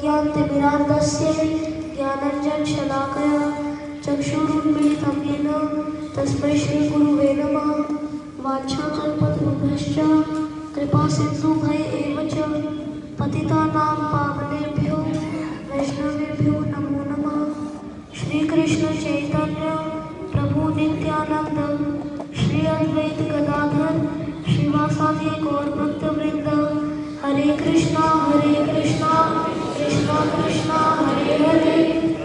ज्ञानतिमिरान्धस्य ज्ञानाञ्जनशलाकया चक्षुरुन्मीलितं येन तस्मै श्रीगुरुवे नमः। वाञ्छाकल्पतरुभ्यश्च कृपासिन्धुभ्य एव च पतितानां पावनेभ्यो वैष्णवेभ्यो नमो नमः। श्रीकृष्ण चैतन्य प्रभु नित्यानंद श्री अद्वैत गदाधर श्रीवासादि गौरभक्तवृंद हरे कृष्णा कृष्णा कृष्णा हरे हरे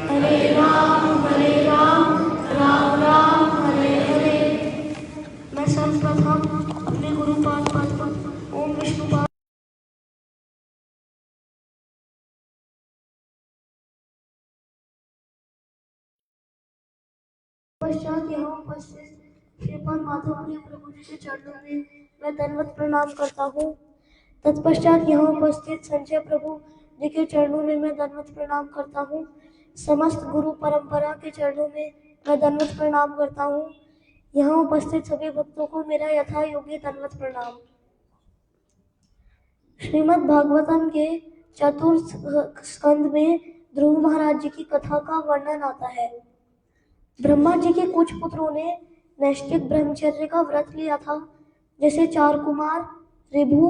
हरे राम राम राम हरे हरे। मैं सर्वप्रथम अपने गुरुपाद पर ओम विष्णुपाद पश्चात यहाँ उपस्थित श्रीपाद माधवप्रिय प्रभु जी के चरणों में मैं दंडवत प्रणाम करता हूँ। तत्पश्चात यहाँ उपस्थित संजय प्रभु जी के चरणों में मैं दंडवत प्रणाम करता हूँ। समस्त गुरु परंपरा के चरणों में मैं दंडवत प्रणाम करता हूँ। यहाँ उपस्थित सभी भक्तों को मेरा यथा योग्य दंडवत प्रणाम। श्रीमद् भागवतम के चतुर्थ स्कंद में ध्रुव महाराज जी की कथा का वर्णन आता है। ब्रह्मा जी के कुछ पुत्रों ने नैष्ठिक ब्रह्मचर्य का व्रत लिया था, जैसे चार कुमार ऋभु,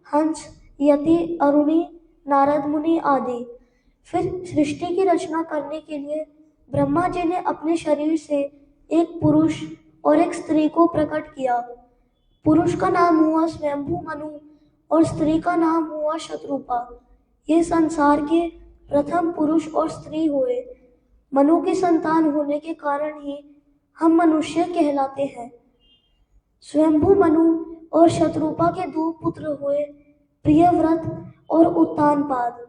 हंस, यति, अरुणी, नारद मुनि आदि। फिर सृष्टि की रचना करने के लिए ब्रह्मा जी ने अपने शरीर से एक पुरुष और एक स्त्री को प्रकट किया। पुरुष का नाम हुआ स्वयंभू मनु और स्त्री का नाम हुआ शत्रुपा। ये संसार के प्रथम पुरुष और स्त्री हुए। मनु की संतान होने के कारण ही हम मनुष्य कहलाते हैं। स्वयंभू मनु और शत्रुपा के दो पुत्र हुए, प्रियव्रत और उत्तानपाद।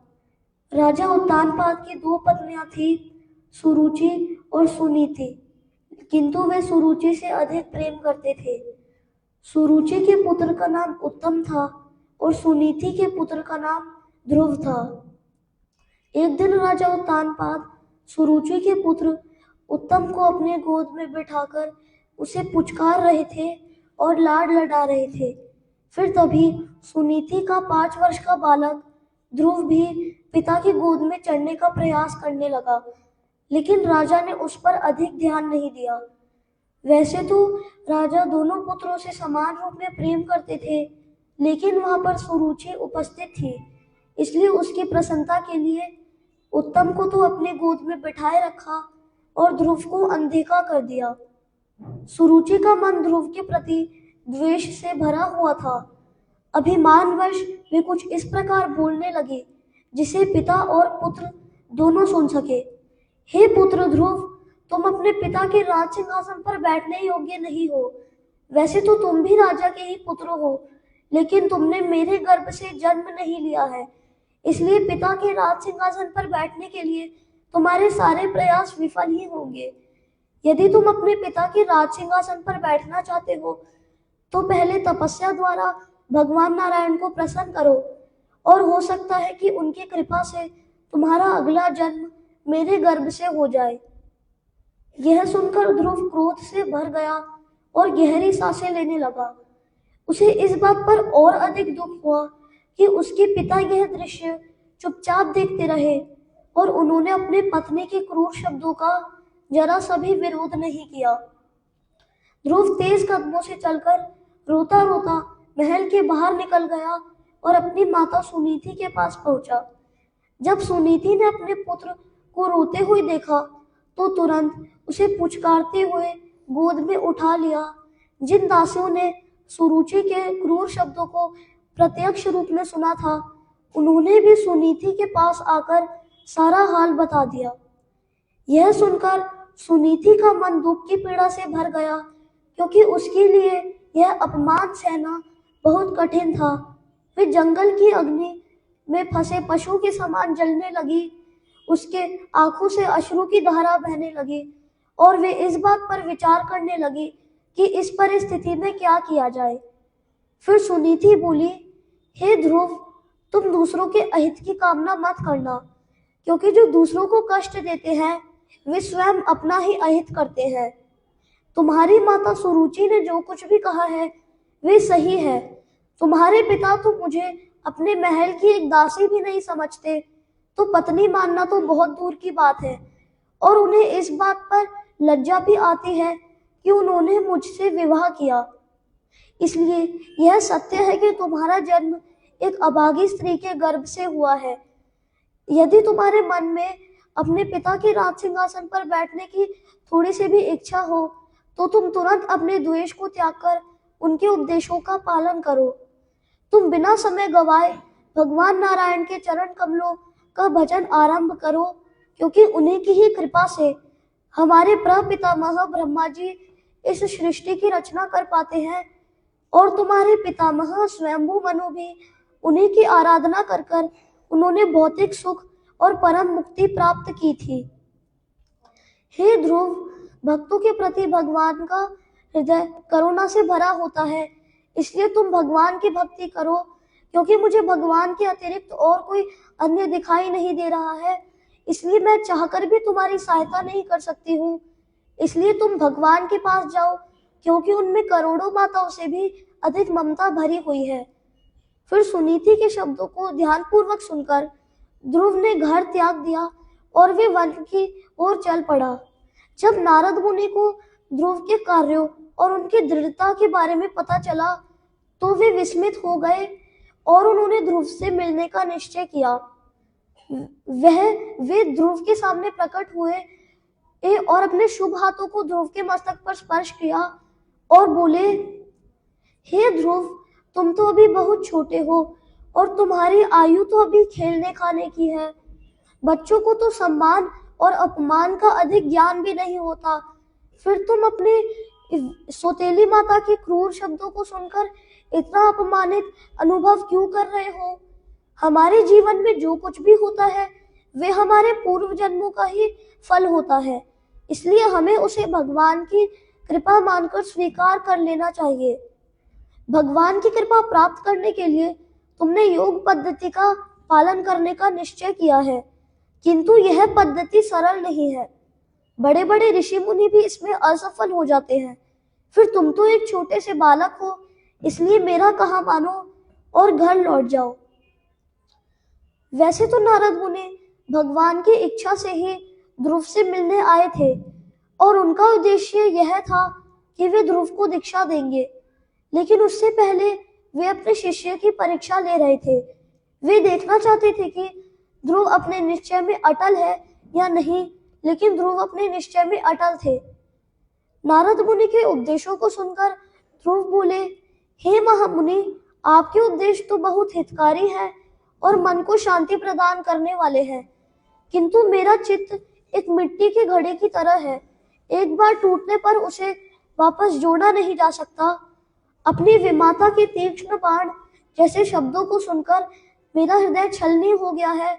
राजा उत्तानपाद की दो पत्नियां थी, सुरुचि और सुनीति, किंतु वे सुरुचि से अधिक प्रेम करते थे। सुरुचि के पुत्र का नाम उत्तम था और सुनीति के पुत्र का नाम ध्रुव था। एक दिन राजा उत्तानपाद सुरुचि के पुत्र उत्तम को अपने गोद में बिठाकर उसे पुचकार रहे थे और लाड लडा रहे थे। फिर तभी सुनीति का 5 वर्ष का बालक ध्रुव भी पिता की गोद में चढ़ने का प्रयास करने लगा, लेकिन राजा ने उस पर अधिक ध्यान नहीं दिया। वैसे तो राजा दोनों पुत्रों से समान रूप में प्रेम करते थे, लेकिन वहां पर सुरुचि उपस्थित थी, इसलिए उसकी प्रसन्नता के लिए उत्तम को तो अपने गोद में बिठाए रखा और ध्रुव को अनदेखा कर दिया। सुरुचि का मन ध्रुव के प्रति द्वेष से भरा हुआ था। अभिमानवश वे कुछ इस प्रकार बोलने लगे जिसे पिता और पुत्र दोनों सुन सके। हे पुत्र ध्रुव, तुम अपने पिता के राज सिंहासन पर बैठने योग्य नहीं हो। वैसे तो तुम भी राजा के ही पुत्र हो, लेकिन तुमने मेरे गर्भ से जन्म नहीं लिया है, इसलिए पिता के राज सिंहासन पर बैठने के लिए तुम्हारे सारे प्रयास विफल ही होंगे। यदि तुम अपने पिता के राज सिंहासन पर बैठना चाहते हो, तो पहले तपस्या द्वारा भगवान नारायण को प्रसन्न करो, और हो सकता है कि उनकी कृपा से तुम्हारा अगला जन्म मेरे गर्भ से हो जाए। यह सुनकर ध्रुव क्रोध से भर गया और गहरी सांसें लेने लगा। उसे इस बात पर और अधिक दुख हुआ कि उसके पिता यह दृश्य चुपचाप देखते रहे, और उन्होंने अपने पत्नी के क्रूर शब्दों का जरा सा भी विरोध नहीं किया। ध्रुव तेज कदमों से चलकर रोता रोता महल के बाहर निकल गया और अपनी माता सुनीति के पास पहुंचा। जब सुनीति ने अपने पुत्र को रोते हुए देखा, तो तुरंत उसे पुचकारते हुए गोद में उठा लिया। जिन दासियों ने सुरुचि के क्रूर शब्दों को प्रत्यक्ष रूप में सुना था, उन्होंने भी सुनीति के पास आकर सारा हाल बता दिया। यह सुनकर सुनीति का मन दुख की पीड़ा से भर गया, क्योंकि उसके लिए यह अपमान सहना बहुत कठिन था। वे जंगल की अग्नि में फंसे पशु के समान जलने लगी। उसके आंखों से अश्रु की धारा बहने लगी, और वे इस बात पर विचार करने लगी कि इस परिस्थिति में क्या किया जाए। फिर सुनीति बोली, हे ध्रुव, तुम दूसरों के अहित की कामना मत करना, क्योंकि जो दूसरों को कष्ट देते हैं वे स्वयं अपना ही अहित करते हैं। तुम्हारी माता सुरुचि ने जो कुछ भी कहा है वे सही है। तुम्हारे पिता तो मुझे अपने महल की एक दासी भी नहीं समझते, तो पत्नी मानना तो बहुत दूर की बात है, और उन्हें इस बात पर लज्जा भी आती है कि उन्होंने मुझसे विवाह किया। इसलिए यह सत्य है कि तुम्हारा जन्म एक अभागी स्त्री के गर्भ से हुआ है। यदि तुम्हारे मन में अपने पिता के राज सिंहासन पर बैठने की थोड़ी सी भी इच्छा हो, तो तुम तुरंत अपने द्वेष को त्याग कर उनके उपदेशों का पालन करो। तुम बिना समय गवाए भगवान नारायण के चरण कमलों का भजन आरंभ करो, क्योंकि उन्हीं की ही कृपा से हमारे प्रपितामह ब्रह्मा जी इस सृष्टि की रचना कर पाते हैं, और तुम्हारे पितामह स्वयंभू मनु भी उन्हीं की आराधना कर कर उन्होंने भौतिक सुख और परम मुक्ति प्राप्त की थी। हे ध्रुव, भक्तों के प्रति भगवान का हृदय करुणा से भरा होता है, इसलिए तुम भगवान की भक्ति करो, क्योंकि मुझे भगवान के अतिरिक्त और कोई अन्य दिखाई नहीं दे रहा है, इसलिए मैं चाहकर भी तुम्हारी सहायता नहीं कर सकती हूँ। इसलिए तुम भगवान के पास जाओ, क्योंकि उनमें करोड़ों माताओं से भी अधिक ममता भरी हुई है। फिर सुनीति के शब्दों को ध्यानपूर्वक सुनकर ध्रुव ने घर त्याग दिया और वे वन की ओर चल पड़ा। जब नारद मुनि को ध्रुव के कार्यों और उनकी दृढ़ता के बारे में पता चला, तो वे विस्मित हो गए और उन्होंने ध्रुव से मिलने का निश्चय किया। वे ध्रुव के सामने प्रकट हुए और अपने शुभ हाथों को ध्रुव के मस्तक पर स्पर्श किया और बोले, हे ध्रुव, तुम तो अभी बहुत छोटे हो और तुम्हारी आयु तो अभी खेलने खाने की है। बच्चों को तो सम्मान और अपमान का अधिक ज्ञान भी नहीं होता, फिर तुम अपने सौतेली माता के क्रूर शब्दों को सुनकर इतना अपमानित अनुभव क्यों कर रहे हो? हमारे जीवन में जो कुछ भी होता है वे हमारे पूर्व जन्मों का ही फल होता है, इसलिए हमें उसे भगवान की कृपा मानकर स्वीकार कर लेना चाहिए। भगवान की कृपा प्राप्त करने के लिए तुमने योग पद्धति का पालन करने का निश्चय किया है, किंतु यह पद्धति सरल नहीं है। बड़े बड़े ऋषि मुनि भी इसमें असफल हो जाते हैं। फिर तुम तो एक छोटे से बालक हो, इसलिए मेरा कहा मानो और घर लौट जाओ। वैसे तो नारद मुनि भगवान की इच्छा से ही ध्रुव से मिलने आए थे, और उनका उद्देश्य यह था कि वे ध्रुव को दीक्षा देंगे, लेकिन उससे पहले वे अपने शिष्य की परीक्षा ले रहे थे। वे देखना चाहते थे कि ध्रुव अपने निश्चय में अटल है या नहीं, लेकिन ध्रुव अपने निश्चय में अटल थे। नारद मुनि के उपदेशों को सुनकर ध्रुव बोले, हे महामुनि, आपके उपदेश तो बहुत हितकारी है और मन को शांति प्रदान करने वाले हैं, किंतु मेरा चित्त एक मिट्टी के घड़े की तरह है। एक बार टूटने पर उसे वापस जोड़ा नहीं जा सकता। अपनी विमाता के तीक्ष्ण बाण जैसे शब्दों को सुनकर मेरा हृदय छलनी हो गया है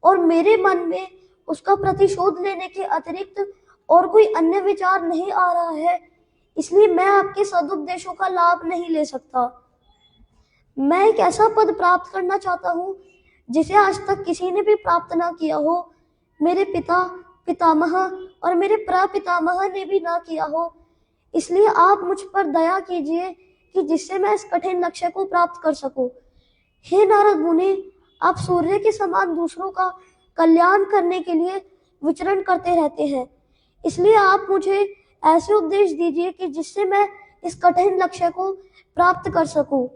और मेरे मन में उसका प्रतिशोध लेने के अतिरिक्त और कोई अन्य विचार नहीं आ रहा है। इसलिए मैं आपके सदुपदेशों का लाभ नहीं ले सकता। मैं एक ऐसा पद प्राप्त करना चाहता हूँ जिसे आज तक किसी ने भी प्राप्त ना किया हो। मेरे पिता, पितामह और मेरे प्रपितामह ने भी ना किया हो। इसलिए आप मुझ पर दया कीजिए कि जिससे मैं इस कठिन लक्ष्य को प्राप्त कर सकूं। हे नारद मुनि, आप सूर्य के समान दूसरों का कल्याण करने के लिए विचरण करते रहते हैं। इसलिए आप मुझे ऐसे उपदेश दीजिए कि जिससे मैं इस कठिन लक्ष्य को प्राप्त कर सकूं।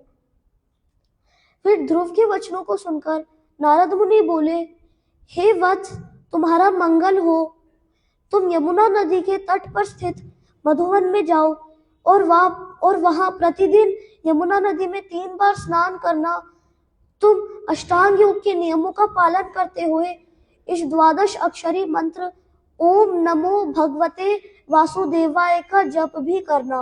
फिर ध्रुव के वचनों को सुनकर नारद मुनि बोले, हे वत्स, तुम्हारा मंगल हो। तुम यमुना नदी के तट पर स्थित मधुवन में जाओ और वहां प्रतिदिन यमुना नदी में 3 बार स्नान करना। तुम अष्टांग योग के नियमों का पालन करते हुए इस 12 अक्षरी मंत्र ओम नमो भगवते वासुदेवाय का जप भी करना।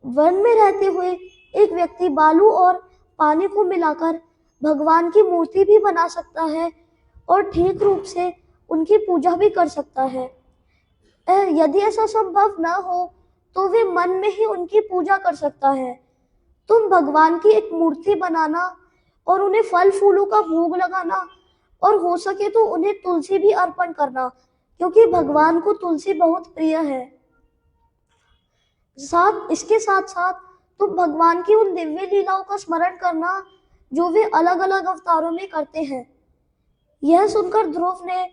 वन में रहते हुए एक व्यक्ति बालू और पानी को मिलाकर भगवान की मूर्ति भी बना सकता है और ठीक रूप से उनकी पूजा भी कर सकता है। यदि ऐसा संभव न हो तो वे मन में ही उनकी पूजा कर सकता है। तुम भगवान की एक मूर्ति बनाना और उन्हें फल फूलों का भोग लगाना और हो सके तो उन्हें तुलसी भी अर्पण करना, क्योंकि भगवान को तुलसी बहुत प्रिय है। इसके साथ साथ तुम भगवान की उन दिव्य लीलाओं का स्मरण करना जो वे अलग अलग अवतारों में करते हैं। यह सुनकर ध्रुव ने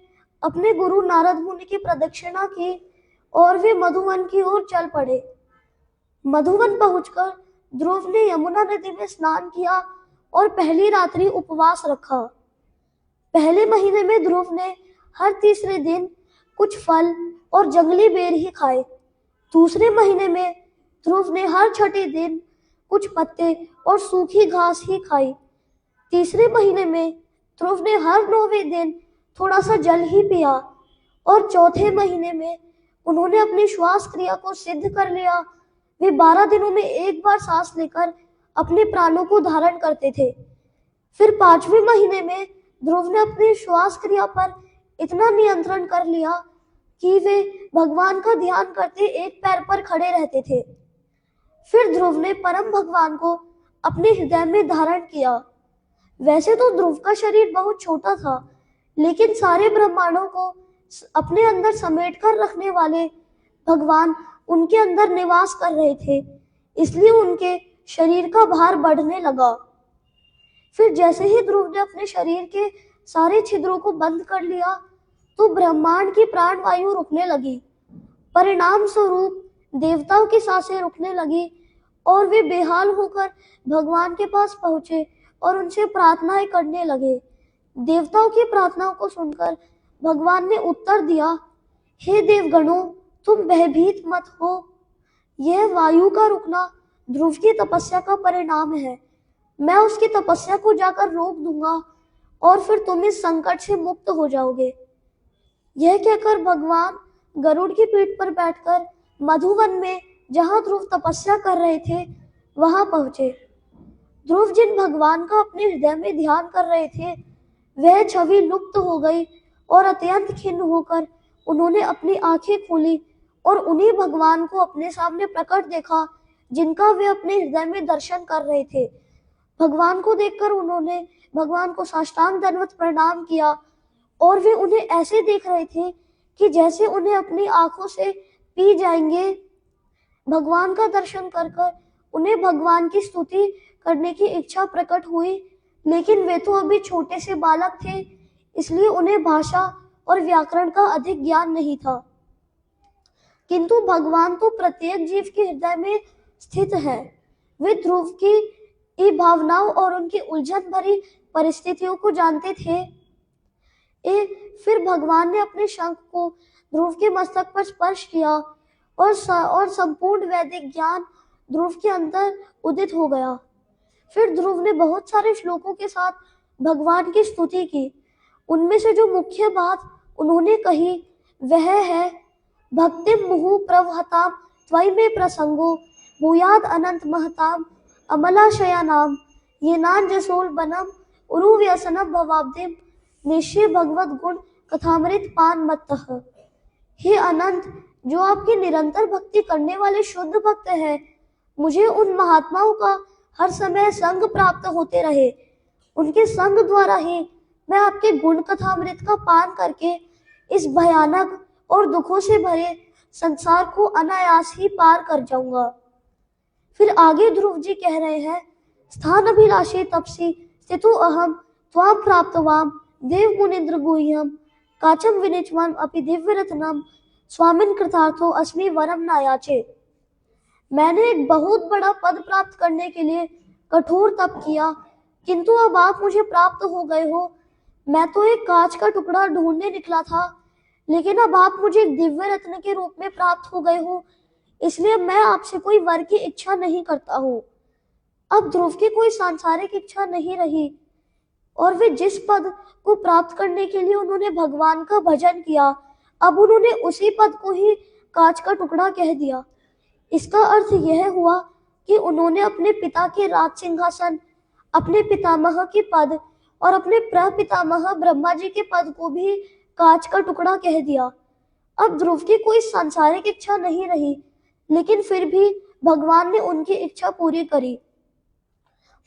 अपने गुरु नारद मुनि की प्रदक्षिणा की और वे मधुवन की ओर चल पड़े। मधुवन पहुंचकर ध्रुव ने यमुना नदी में स्नान किया और पहली रात्रि उपवास रखा। पहले महीने में ध्रुव ने हर तीसरे दिन कुछ फल और जंगली बेर ही खाए। दूसरे महीने में ध्रुव ने हर छठे दिन कुछ पत्ते और सूखी घास ही खाई। तीसरे महीने में ध्रुव ने हर 9वें दिन थोड़ा सा जल ही पिया और चौथे महीने में उन्होंने अपनी श्वास क्रिया को सिद्ध कर लिया। वे 12 दिनों में एक बार सांस लेकर अपने प्राणों को धारण करते थे। फिर 5वें महीने में ध्रुव ने अपनी श्वास क्रिया पर इतना नियंत्रण कर लिया कि वे भगवान का ध्यान करते एक पैर पर खड़े रहते थे। फिर ध्रुव ने परम भगवान को अपने हृदय में धारण किया। वैसे तो ध्रुव का शरीर बहुत छोटा था, लेकिन सारे ब्रह्मांडों को अपने अंदर समेट कर रखने वाले भगवान उनके अंदर निवास कर रहे थे, इसलिए उनके शरीर का भार बढ़ने लगा। फिर जैसे ही ध्रुव ने अपने शरीर के सारे छिद्रों को बंद कर लिया तो ब्रह्मांड की प्राण वायु रुकने लगी। परिणाम स्वरूप देवताओं की सांसें रुकने लगी और वे बेहाल होकर भगवान के पास पहुंचे और उनसे प्रार्थनाएं करने लगे। देवताओं की प्रार्थनाओं को सुनकर भगवान ने उत्तर दिया, हे देवगणों, तुम भयभीत मत हो। यह वायु का रुकना ध्रुव की तपस्या का परिणाम है। मैं उसकी तपस्या को जाकर रोक दूंगा और फिर तुम इस संकट से मुक्त हो जाओगे। यह कहकर भगवान गरुड़ की पीठ पर बैठकर मधुवन में जहां ध्रुव तपस्या कर रहे थे वहां पहुंचे। ध्रुव जिन भगवान का अपने हृदय में ध्यान कर रहे थे वह छवि लुप्त हो गई और अत्यंत खिन्न होकर उन्होंने अपनी आंखें खोली और उन्हीं भगवान को अपने सामने प्रकट देखा जिनका वे अपने हृदय में दर्शन कर रहे थे। भगवान को देखकर उन्होंने भगवान को साष्टांग दंडवत प्रणाम किया और वे उन्हें ऐसे देख रहे थे कि जैसे उन्हें अपनी आंखों से पी जाएंगे। भगवान का दर्शन कर कर उन्हें भगवान की स्तुति करने की इच्छा प्रकट हुई, लेकिन वे तो अभी छोटे से बालक थे, इसलिए उन्हें भाषा और व्याकरण का अधिक ज्ञान नहीं था। किंतु भगवान तो प्रत्येक जीव के हृदय में स्थित है। वे ध्रुव की भावनाओं और उनकी उलझन भरी परिस्थितियों को जानते थे। फिर भगवान ने अपने शंख को ध्रुव के मस्तक पर स्पर्श किया और संपूर्ण वैदिक ज्ञान ध्रुव के अंदर उदित हो गया। फिर ध्रुव ने बहुत सारे श्लोकों के साथ भगवान की स्तुति की। उनमें से जो मुख्य बात उन्होंने कही वह है, भक्तिम मुहु प्रवहताम त्वयि में प्रसंगो भूयाद अनंत महताम अमलाशयानाम ये नान जसोल बनम उरु व्यसनम भवाब्दिम निश्चय भगवत गुण कथामृत पान मत्तः। हे अनंत, जो आपकी निरंतर भक्ति करने वाले शुद्ध भक्त हैं, मुझे उन महात्माओं का हर समय संग प्राप्त होते रहे। उनके संग द्वारा ही मैं आपके गुण कथामृत का पान करके इस भयानक और दुखों से भरे संसार को अनायास ही पार कर जाऊंगा। फिर आगे ध्रुव जी कह रहे हैं, स्थान अभिलाषी तपसी स्थितो अहम त्वाम प्राप्तवाम देव मुनिंद्र गुह्यम काचम विनिचवाम अपि दिव्य रत्नम स्वामिन कृतार्थो अस्मि वरम नायाचे। मैंने एक बहुत बड़ा पद प्राप्त करने के लिए कठोर तप किया, किंतु अब आप मुझे प्राप्त हो गए हो। मैं तो एक कांच का टुकड़ा ढूंढने निकला था, लेकिन अब आप मुझे एक दिव्य रत्न के रूप में प्राप्त हो गए हो, इसलिए मैं आपसे कोई वर की इच्छा नहीं करता हूँ। अब ध्रुव की कोई सांसारिक इच्छा नहीं रही और वे जिस पद को प्राप्त करने के लिए उन्होंने भगवान का भजन किया, अब उन्होंने उसी पद को ही कांच का टुकड़ा कह दिया। इसका अर्थ यह हुआ कि उन्होंने अपने पिता के राज सिंहासन, अपने पितामह के पद और अपने प्रपितामह ब्रह्मा जी के पद को भी कांच का टुकड़ा कह दिया। अब ध्रुव की कोई सांसारिक इच्छा नहीं रही, लेकिन फिर भी भगवान ने उनकी इच्छा पूरी करी।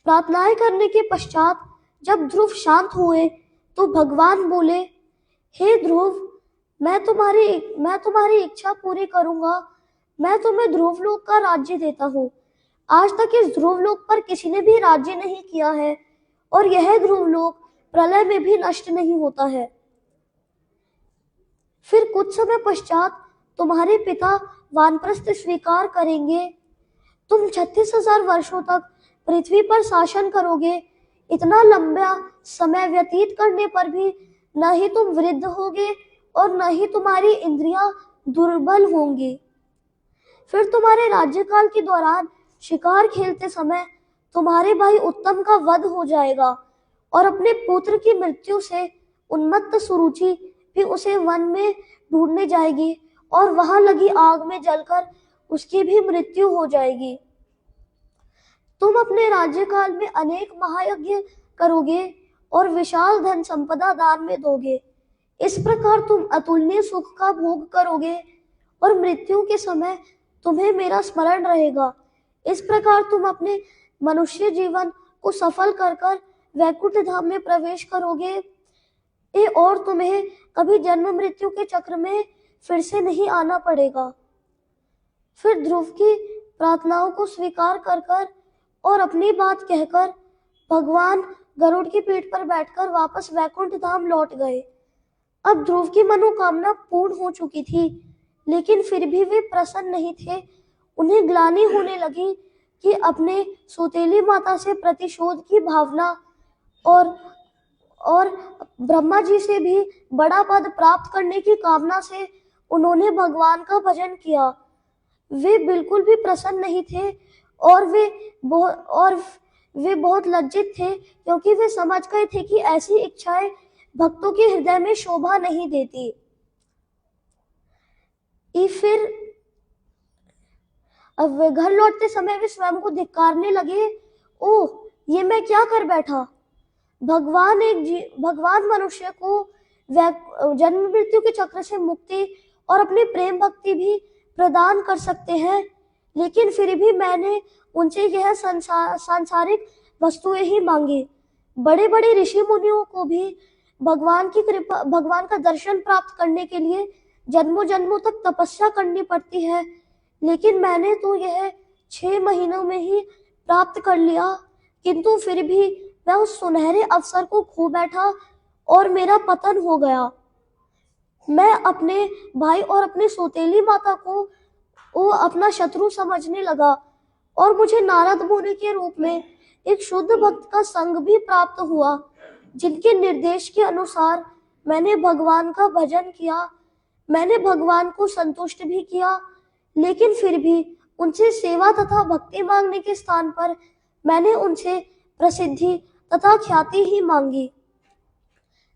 प्रार्थनाएं करने के पश्चात जब ध्रुव शांत हुए तो भगवान बोले, हे ध्रुव, मैं तुम्हारी इच्छा पूरी करूंगा। मैं तुम्हें ध्रुवलोक का राज्य देता हूँ। आज तक इस ध्रुवलोक पर किसी ने भी राज्य नहीं किया है और यह ध्रुवलोक प्रलय में भी नष्ट नहीं होता है। फिर कुछ समय पश्चात तुम्हारे पिता वानप्रस्थ स्वीकार करेंगे। तुम 36,000 वर्षों तक पृथ्वी पर शासन करोगे। इतना लंबा समय व्यतीत करने पर भी न ही तुम वृद्ध होगे और न ही तुम्हारी इंद्रियां दुर्बल होंगी। फिर तुम्हारे राज्यकाल के दौरान शिकार खेलते समय तुम्हारे भाई उत्तम का वध हो जाएगा और अपने पुत्र की मृत्यु से उन्मत्त सुरुचि भी उसे वन में ढूंढने जाएगी और वहां लगी आग में जलकर उसकी भी मृत्यु हो जाएगी। तुम अपने राज्यकाल में अनेक महायज्ञ करोगे और विशाल धन संपदा दान में दोगे। इस प्रकार तुम अतुलनीय सुख का भोग करोगे और मृत्यु के समय तुम्हें मेरा स्मरण रहेगा। इस प्रकार तुम अपने मनुष्य जीवन को सफल कर कर वैकुंठ धाम में प्रवेश करोगे और तुम्हें कभी जन्म मृत्यु के चक्र में फिर से नहीं आना पड़ेगा। फिर ध्रुव की प्रार्थनाओं को स्वीकार कर कर और अपनी बात कहकर भगवान गरुड़ की पीठ पर बैठकर वापस वैकुंठ धाम लौट गए। अब ध्रुव की मनोकामना पूर्ण हो चुकी थी, लेकिन फिर भी वे प्रसन्न नहीं थे। उन्हें ग्लानि होने लगी कि अपने सौतेली माता से प्रतिशोध की भावना और ब्रह्मा जी से भी बड़ा पद प्राप्त करने की कामना से उन्होंने भगवान का भजन किया। वे बिल्कुल भी प्रसन्न नहीं थे और वे बहुत लज्जित थे, क्योंकि वे समझ गए थे कि ऐसी इच्छाएं भक्तों के हृदय में शोभा नहीं देती। फिर अब वे घर लौटते समय वे स्वयं को धिक्कारने लगे, ओह, ये मैं क्या कर बैठा। भगवान मनुष्य को जन्म मृत्यु के चक्र से मुक्ति और अपनी प्रेम भक्ति भी प्रदान कर सकते हैं, लेकिन फिर भी मैंने उनसे यह सांसारिक वस्तुएं ही मांगी। बड़े बड़े ऋषि मुनियों को भी भगवान का दर्शन प्राप्त करने के लिए जन्मों जन्मों तक तपस्या करनी पड़ती है, लेकिन मैंने तो यह 6 महीनों में ही प्राप्त कर लिया। किंतु फिर भी मैं उस सुनहरे अवसर को खो बैठा और मेरा पतन हो गया। मैं अपने भाई और अपनी सौतेली माता को वो अपना शत्रु समझने लगा और मुझे नारद मुनि के रूप में एक शुद्ध भक्त का संग भी प्राप्त हुआ, जिनके निर्देश के अनुसार मैंने भगवान का भजन किया। मैंने भगवान को संतुष्ट भी किया, लेकिन फिर भी उनसे सेवा तथा भक्ति मांगने के स्थान पर मैंने उनसे प्रसिद्धि तथा ख्याति ही मांगी।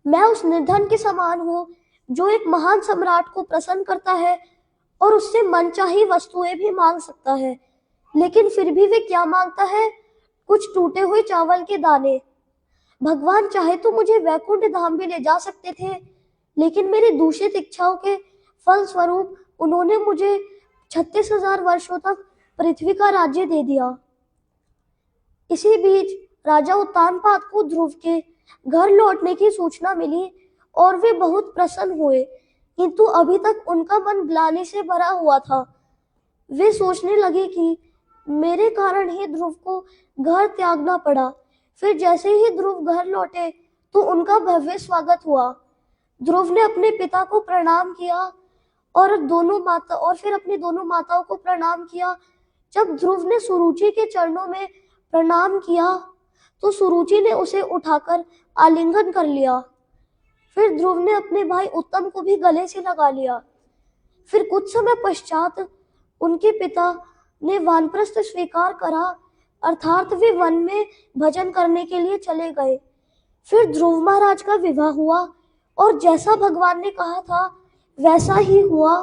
मैं उस निर्धन के समान हूँ जो एक महान सम्राट को प्रसन्न करता है और उससे मनचाही वस्तुएं भी मांग सकता है, लेकिन फिर भी वे क्या मांगता है? कुछ टूटे हुए चावल के दाने। भगवान चाहे तो मुझे वैकुंठ धाम भी ले जा सकते थे, लेकिन मेरी दूषित इच्छाओं के फल स्वरूप उन्होंने मुझे 36,000 वर्षों तक पृथ्वी का राज्य दे दिया। इसी बीच राजा उत्तानपाद को ध्रुव के घर लौटने की सूचना मिली और वे बहुत प्रसन्न हुए, किंतु अभी तक उनका मन ग्लानि से भरा हुआ था। वे सोचने लगे कि मेरे कारण ही ध्रुव को घर त्यागना पड़ा। फिर जैसे ही ध्रुव घर लौटे तो उनका भव्य स्वागत हुआ। ध्रुव ने अपने पिता को प्रणाम किया और फिर अपनी दोनों माताओं को प्रणाम किया। जब ध्रुव ने सुरुचि के चरणों में प्रणाम किया तो सुरुचि ने उसे उठाकर आलिंगन कर लिया। फिर ध्रुव ने अपने भाई उत्तम को भी गले से लगा लिया। फिर कुछ समय पश्चात उनके पिता ने वानप्रस्थ स्वीकार करा, अर्थात वे वन में भजन करने के लिए चले गए। फिर ध्रुव महाराज का विवाह हुआ और जैसा भगवान ने कहा था वैसा ही हुआ।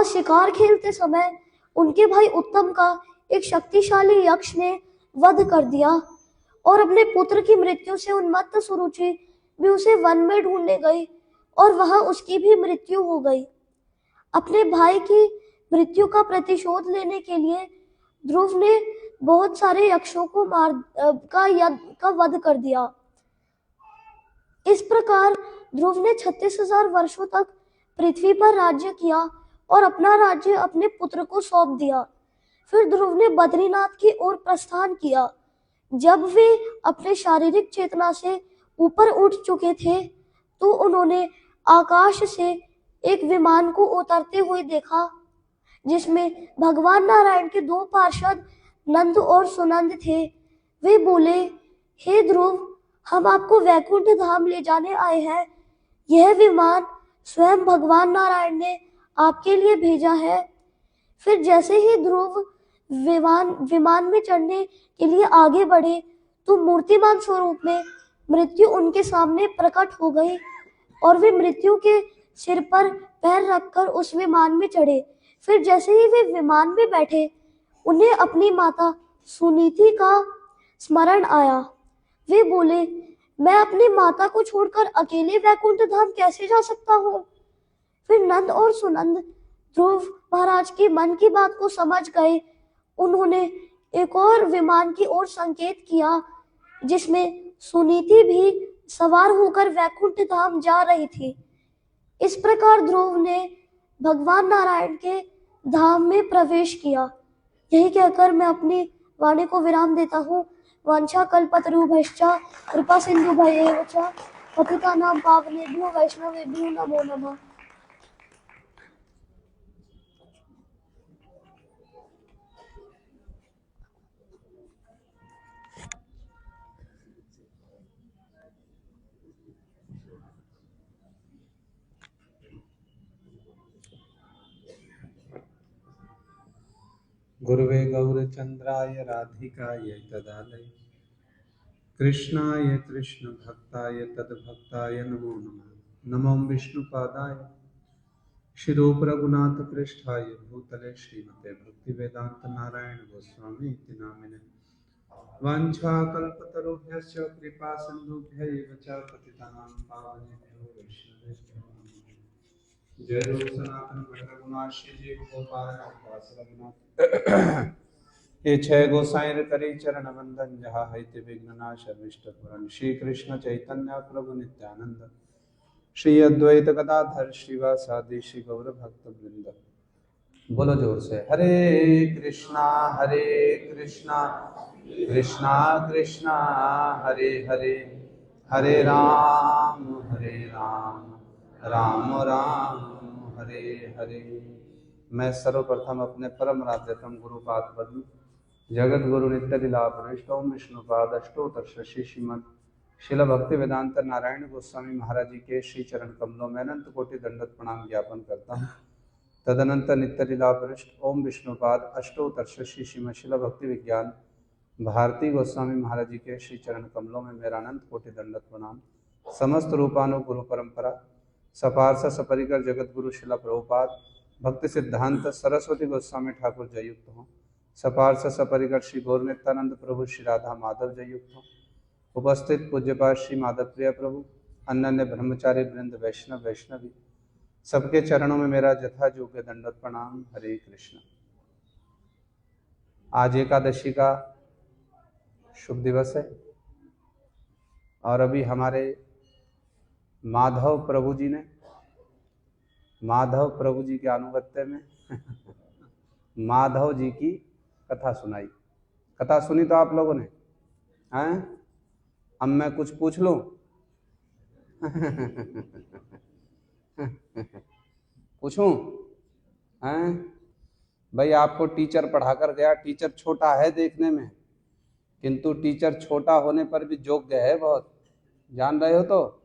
शिकार खेलते समय उनके भाई उत्तम का एक शक्तिशाली यक्ष ने वध कर दिया और अपने पुत्र की मृत्यु से उन्मत्त सुरुचि भी उसे वन में ढूंढने गई और वहां उसकी भी मृत्यु हो गई। अपने भाई की मृत्यु का प्रतिशोध लेने के लिए ध्रुव ने बहुत सारे यक्षों को का वध कर दिया। इस प्रकार ध्रुव ने 36,000 वर्षों तक पृथ्वी पर राज्य किया और अपना राज्य अपने पुत्र को सौंप दिया। फिर ध्रुव ने बद्रीनाथ की ओर प्रस्थान किया। जब वे अपने शारीरिक चेतना से ऊपर उठ चुके थे तो उन्होंने आकाश से एक विमान को उतरते हुए देखा, जिसमें भगवान नारायण के 2 पार्षद नंद और सुनंद थे। वे बोले, हे ध्रुव, हम आपको वैकुंठ धाम ले जाने आए हैं। यह विमान स्वयं भगवान नारायण ने आपके लिए भेजा है। फिर जैसे ही ध्रुव विमान में चढ़ने के लिए आगे बढ़े तो मूर्तिमान स्वरूप में मृत्यु उनके सामने प्रकट हो गई और वे मृत्यु के सिर पर पैर रखकर उस विमान में चढ़े। फिर जैसे ही वे विमान में बैठे उन्हें अपनी माता सुनीति का स्मरण आया। वे बोले, मैं अपनी माता को छोड़कर अकेले वैकुंठ धाम कैसे जा सकता हूँ? फिर नंद और सुनंद ध्रुव महाराज के मन की बात को समझ गए। उन्होंने एक और विमान की ओर संकेत किया, जिसमें सुनीति भी सवार होकर वैकुंठ धाम जा रही थी। इस प्रकार ध्रुव ने भगवान नारायण के धाम में प्रवेश किया। यही कहकर मैं अपनी वाणी को विराम देता हूँ। वांछा कल्पतरुभ्यश्च कृपा सिन्धुभ्येव च पतितानां पावनेभ्यो वैष्णवेभ्यो नमो नमः। गुरुवे गौरचंद्राय राधिकाय तदालय कृष्णाय कृष्ण भक्ताय तद्भक्ताय नमो नमः। नमो विष्णुपादाय शिरोप रघुनाथ पृष्ठाय भूतले श्रीमते भक्ति वेदांत नारायण गोस्वामी इति नामिने। वाञ्छाकल्पतरुभ्यश्च कृपा सिन्धुभ्यैव च पतितानां पावनेभ्यो वैष्णवेभ्यो नमः। जय रूप सनातन भट्ट रघुनाथ श्री जी गोपाल दास रघुनाथ ये 6 गोसाई करी चरण वंदन जहाँ है विघ्ननाश अभिष्ट पुराण। श्री कृष्ण चैतन्य प्रभु नित्यानंद श्री अद्वैत गदाधर श्रीवासादि श्री गौर भक्त वृंद। बोलो जोर से हरे कृष्णा कृष्णा कृष्णा हरे हरे, हरे राम राम राम हरे हरे। मैं सर्वप्रथम अपने परम राध्यतम गुरुपाद पद्म जगत गुरु नित्य लीलापृष्ठ ओम विष्णुपाद अष्टोत्तर शशि श्रीमद शिल भक्ति वेदांत नारायण गोस्वामी महाराज जी के श्री चरण कमलों में अनंत कोटि दंडवत प्रणाम ज्ञापन करता हूँ। तदनंतर नित्य लीलापृष्ठ ओम विष्णुपाद अष्टोत्तर शशि श्रीमद शिल भक्ति विज्ञान भारती गोस्वामी महाराज जी के श्री चरण कमलों में मेरा अनंत कोटि दंडवत प्रणाम। समस्त रूपानु गुरु परंपरा सपार्श सपरिकर जगत गुरु शिला प्रभुपाद भक्ति सिद्धांत सरस्वती गोस्वामी ठाकुर जयुक्त हो, सपार्श सपरिकर श्री गौर नित्यानंद प्रभु श्री राधा माधव जयुक्त हो, उपस्थित पूज्यपाद श्री माधव प्रिय प्रभु, अन्य ब्रह्मचारी वृंद वैष्णव वैष्णवी, सबके चरणों में मेरा जथा योग्य दंडवत प्रणाम। हरे कृष्ण। आज एकादशी का शुभ दिवस है और अभी हमारे माधव प्रभु जी के अनुगत्य में माधव जी की कथा सुनाई। कथा सुनी तो आप लोगों ने हैं? अब मैं कुछ पूछ लूं? पूछूं? हैं? भाई आपको टीचर पढ़ाकर गया, टीचर छोटा है देखने में, किंतु टीचर छोटा होने पर भी योग्य है बहुत, जान रहे हो तो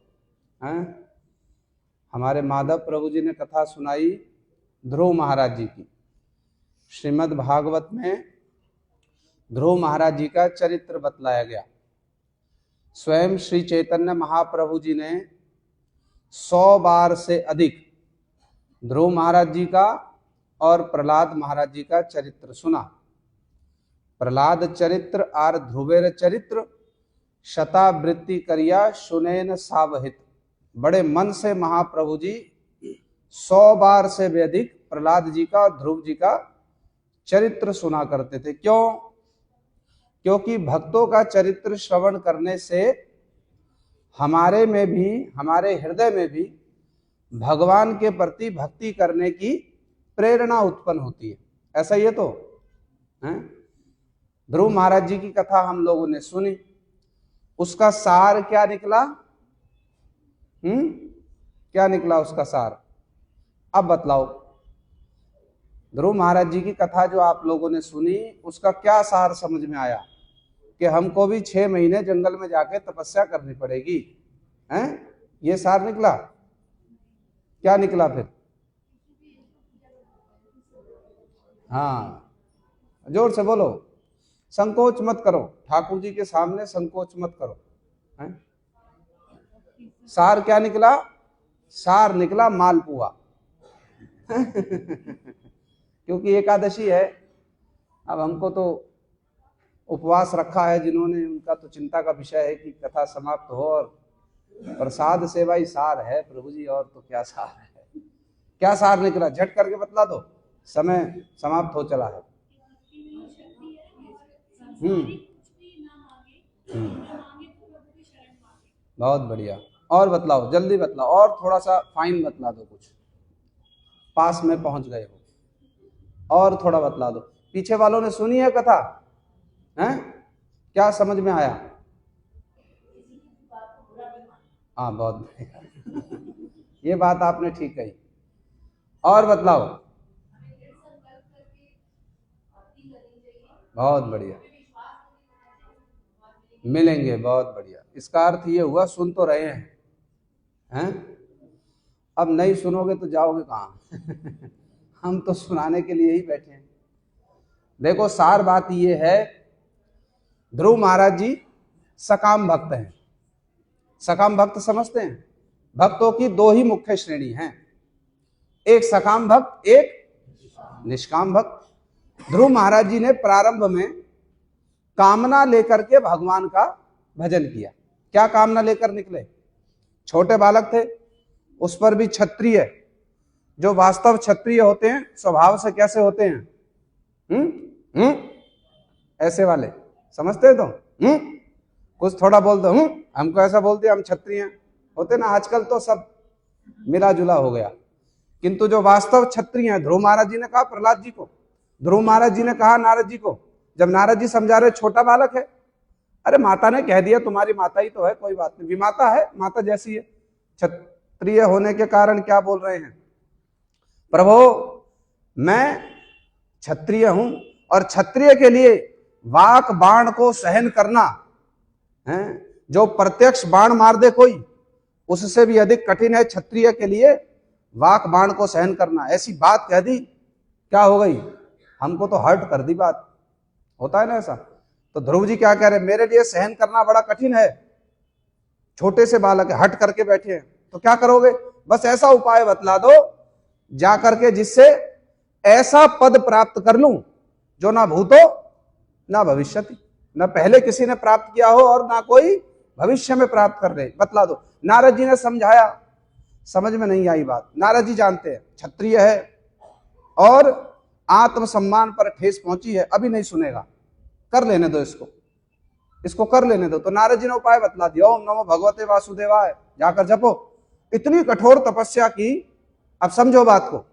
हैं? हमारे माधव प्रभु जी ने कथा सुनाई ध्रुव महाराज जी की। श्रीमद् भागवत में ध्रुव महाराज जी का चरित्र बतलाया गया। स्वयं श्री चैतन्य महाप्रभु जी ने 100 बार से अधिक ध्रुव महाराज जी का और प्रहलाद महाराज जी का चरित्र सुना। प्रहलाद चरित्र और ध्रुवेर चरित्र शतावृत्ति करिया सुनैन सावहित। बड़े मन से महाप्रभु जी 100 बार से भी अधिक प्रहलाद जी का और ध्रुव जी का चरित्र सुना करते थे। क्यों? क्योंकि भक्तों का चरित्र श्रवण करने से हमारे में भी, हमारे हृदय में भी भगवान के प्रति भक्ति करने की प्रेरणा उत्पन्न होती है। ऐसा ही है तो हैं? ध्रुव महाराज जी की कथा हम लोगों ने सुनी, उसका सार क्या निकला? क्या निकला उसका सार? अब बतलाओ। ध्रुव महाराज जी की कथा जो आप लोगों ने सुनी, उसका क्या सार समझ में आया? कि हमको भी 6 महीने जंगल में जाके तपस्या करनी पड़ेगी, हैं? ये सार निकला? क्या निकला फिर? हाँ, जोर से बोलो, संकोच मत करो, ठाकुर जी के सामने संकोच मत करो, हैं? सार क्या निकला? सार निकला मालपुआ। क्योंकि एकादशी है, अब हमको तो उपवास रखा है जिन्होंने, उनका तो चिंता का विषय है कि कथा समाप्त हो और प्रसाद सेवा ही सार है प्रभु जी, और तो क्या सार है? क्या सार निकला? झट करके बतला दो, समय समाप्त हो चला है। बहुत बढ़िया, और बतलाओ, जल्दी बतलाओ, और थोड़ा सा फाइन बतला दो, कुछ पास में पहुंच गए हो, और थोड़ा बतला दो। पीछे वालों ने सुनी है कथा? हैं? क्या समझ में आया? हाँ, बहुत बढ़िया। ये बात आपने ठीक कही, और बतलाओ। बहुत बढ़िया, मिलेंगे, बहुत बढ़िया। इसका अर्थ ये हुआ सुन तो रहे हैं? अब नहीं सुनोगे तो जाओगे कहाँ? हम तो सुनाने के लिए ही बैठे हैं। देखो, सार बात ये है, ध्रुव महाराज जी सकाम भक्त हैं। सकाम भक्त समझते हैं? भक्तों की 2 ही मुख्य श्रेणी हैं, एक सकाम भक्त, एक निष्काम भक्त। ध्रुव महाराज जी ने प्रारंभ में कामना लेकर के भगवान का भजन किया। क्या कामना लेकर निकले? छोटे बालक थे, उस पर भी क्षत्रिय, जो वास्तव क्षत्रिय होते हैं, स्वभाव से कैसे होते हैं? ऐसे वाले, समझते हैं? तो कुछ थोड़ा बोल दो, हमको ऐसा बोलते हम क्षत्रिय होते ना। आजकल तो सब मिला जुला हो गया, किंतु जो वास्तव क्षत्रिय हैं, ध्रुव महाराज जी ने कहा प्रहलाद जी को, ध्रुव महाराज जी ने कहा नारद जी को। जब नारद जी समझा रहे छोटा बालक है, अरे माता ने कह दिया, तुम्हारी माता ही तो है, कोई बात नहीं, विमाता है, माता जैसी है। क्षत्रिय होने के कारण क्या बोल रहे हैं? प्रभु, मैं क्षत्रिय हूं, और क्षत्रिय के लिए वाक बाण को सहन करना है, जो प्रत्यक्ष बाण मार दे कोई, उससे भी अधिक कठिन है क्षत्रिय के लिए वाक बाण को सहन करना। ऐसी बात कह दी, क्या हो गई? हमको तो हर्ट कर दी बात। होता है ना ऐसा? तो ध्रुव जी क्या कह रहे? मेरे लिए सहन करना बड़ा कठिन है, छोटे से बालक है, हट करके बैठे हैं, तो क्या करोगे? बस ऐसा उपाय बतला दो जाकर के जिससे ऐसा पद प्राप्त कर लूं जो ना भूतो ना भविष्यति, ना पहले किसी ने प्राप्त किया हो और ना कोई भविष्य में प्राप्त कर रहे। बतला दो। नारद जी ने समझाया, समझ में नहीं आई बात। नारद जी जानते हैं क्षत्रिय है और आत्मसम्मान पर ठेस पहुंची है, अभी नहीं सुनेगा, कर लेने दो इसको कर लेने दो। तो नारद जी ने उपाय बतला दिया, ओम नमो भगवते वासुदेवाय, जाकर जपो। इतनी कठोर तपस्या की, अब समझो बात को,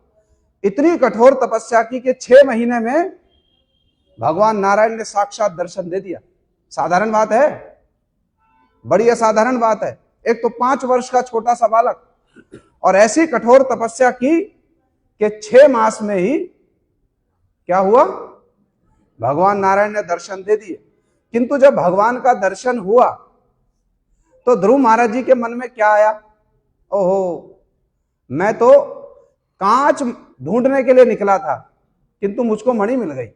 इतनी कठोर तपस्या की कि 6 महीने में भगवान नारायण ने साक्षात दर्शन दे दिया। साधारण बात है? बड़ी असाधारण बात है। एक तो 5 वर्ष का छोटा सा बालक, और ऐसी कठोर तपस्या की कि 6 मास में ही क्या हुआ, भगवान नारायण ने दर्शन दे दिए। किंतु जब भगवान का दर्शन हुआ तो ध्रुव महाराज जी के मन में क्या आया, ओहो, मैं तो कांच ढूंढने के लिए निकला था किंतु मुझको मणि मिल गई।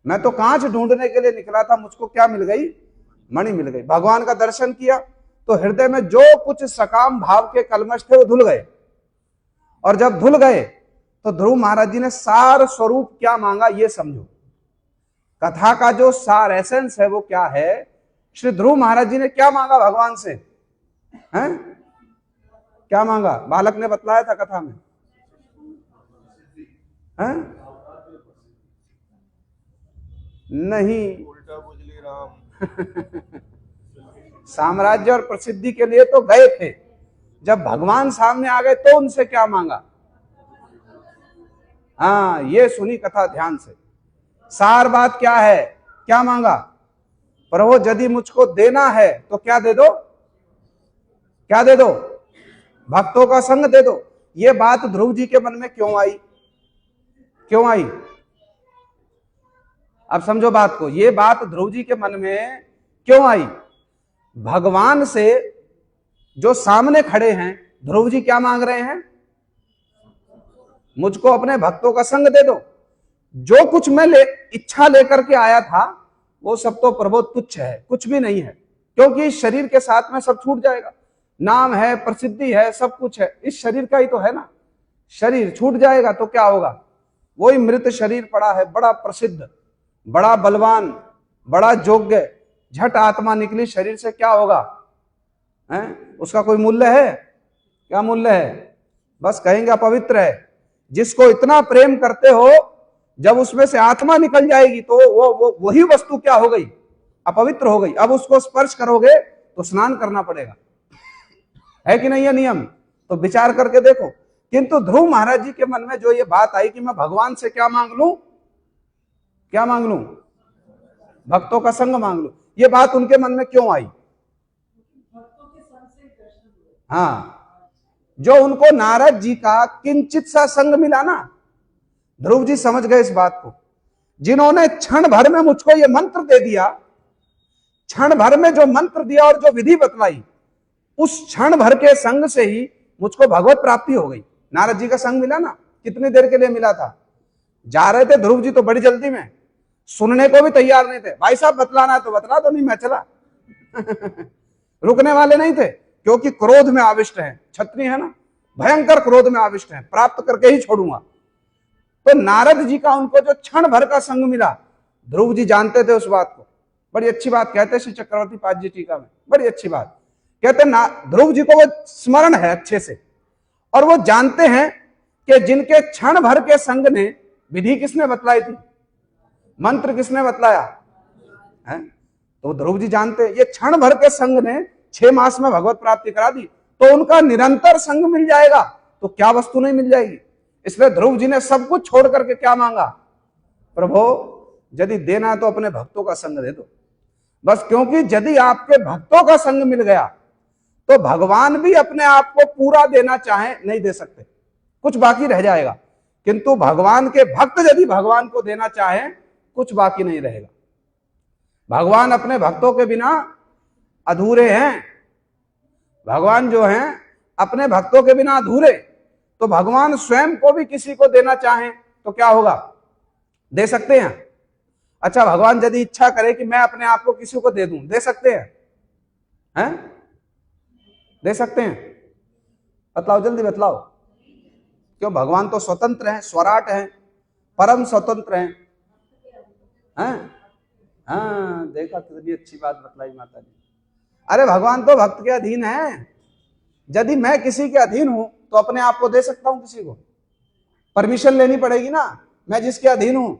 मैं तो कांच ढूंढने के लिए निकला था, मुझको क्या मिल गई, मणि मिल गई। भगवान का दर्शन किया तो हृदय में जो कुछ सकाम भाव के कलमश थे वो धुल गए। और जब धुल गए तो ध्रुव महाराज जी ने सार स्वरूप क्या मांगा, ये समझो। कथा का जो सार एसेंस है वो क्या है, श्री ध्रुव महाराज जी ने क्या मांगा भगवान से, हैं? क्या मांगा? बालक ने बतलाया था कथा में, हैं? नहीं, उल्टा बुझली राम। साम्राज्य और प्रसिद्धि के लिए तो गए थे, जब भगवान सामने आ गए तो उनसे क्या मांगा। हाँ, ये सुनी कथा ध्यान से। सार बात क्या है, क्या मांगा, प्रभु यदि मुझको देना है तो क्या दे दो, क्या दे दो, भक्तों का संग दे दो। ये बात ध्रुव जी के मन में क्यों आई, क्यों आई? अब समझो बात को, ये बात ध्रुव जी के मन में क्यों आई? भगवान से जो सामने खड़े हैं, ध्रुव जी क्या मांग रहे हैं, मुझको अपने भक्तों का संग दे दो। जो कुछ मैं इच्छा लेकर के आया था वो सब तो प्रभु तुच्छ है, कुछ भी नहीं है, क्योंकि इस शरीर के साथ में सब छूट जाएगा। नाम है, प्रसिद्धि है, सब कुछ है, इस शरीर का ही तो है ना। शरीर छूट जाएगा तो क्या होगा, वही मृत शरीर पड़ा है, बड़ा प्रसिद्ध, बड़ा बलवान, बड़ा योग्य, झट आत्मा निकली शरीर से, क्या होगा, हैं? उसका कोई मूल्य है? क्या मूल्य है? बस कहेंगे अपवित्र है। जिसको इतना प्रेम करते हो, जब उसमें से आत्मा निकल जाएगी तो वो वही वस्तु क्या हो गई, अपवित्र हो गई। अब उसको स्पर्श करोगे तो स्नान करना पड़ेगा, है कि नहीं ये नियम? तो विचार करके देखो। किंतु ध्रुव महाराज जी के मन में जो ये बात आई कि मैं भगवान से क्या मांग लूं, क्या मांग लूं, भक्तों का संग मांग लूं, ये बात उनके मन में क्यों आई? हाँ, जो उनको नारद जी का किंचित सा संग मिला ना, ध्रुव जी समझ गए इस बात को। जिन्होंने क्षण भर में मुझको ये मंत्र दे दिया, क्षण भर में जो मंत्र दिया और जो विधि बतलाई, उस क्षण भर के संग से ही मुझको भगवत प्राप्ति हो गई। नारद जी का संग मिला ना, कितनी देर के लिए मिला था? जा रहे थे ध्रुव जी तो बड़ी जल्दी में, सुनने को भी तैयार नहीं थे। भाई साहब बतलाना है तो बतला दो, नहीं मैं चला। रुकने वाले नहीं थे, क्योंकि क्रोध में आविष्ट है, क्षत्रिय है ना, भयंकर क्रोध में आविष्ट है, प्राप्त करके ही छोड़ूंगा। तो नारद जी का उनको जो क्षण भर का संग मिला, ध्रुव जी जानते थे उस बात को। बड़ी अच्छी बात कहते श्री चक्रवर्ती पाद जी टीका में, बड़ी अच्छी बात कहते ध्रुव जी को वो स्मरण है अच्छे से, और वो जानते हैं कि जिनके क्षण भर के संग ने, विधि किसने बतलाई थी, मंत्र किसने बतलाया है? तो ध्रुव जी जानते, ये क्षण भर के संग ने 6 मास में भगवत प्राप्ति करा दी, तो उनका निरंतर संग मिल जाएगा तो क्या वस्तु नहीं मिल जाएगी। इसलिए ध्रुव जी ने सब कुछ छोड़ करके क्या मांगा, प्रभु यदि देना तो अपने भक्तों का संग दे दो बस। क्योंकि यदि आपके भक्तों का संग मिल गया तो भगवान भी अपने आप को पूरा देना चाहे नहीं दे सकते, कुछ बाकी रह जाएगा। किंतु भगवान के भक्त यदि भगवान को देना चाहे, कुछ बाकी नहीं रहेगा। भगवान अपने भक्तों के बिना अधूरे हैं। भगवान जो हैं अपने भक्तों के बिना अधूरे। तो भगवान स्वयं को भी किसी को देना चाहें तो क्या होगा, दे सकते हैं। अच्छा, भगवान यदि इच्छा करे कि मैं अपने आप को किसी को दे दूं, दे सकते हैं, हैं? दे सकते हैं? बतलाओ, जल्दी बतलाओ। क्यों? भगवान तो स्वतंत्र हैं, स्वराट हैं, परम स्वतंत्र हैं। हाँ, देखा, कितनी अच्छी बात बतलाई माता जी। अरे भगवान तो भक्त के अधीन है। यदि मैं किसी के अधीन हूं तो अपने आप को दे सकता हूं किसी को? परमिशन लेनी पड़ेगी ना, मैं जिसके अधीन हूं।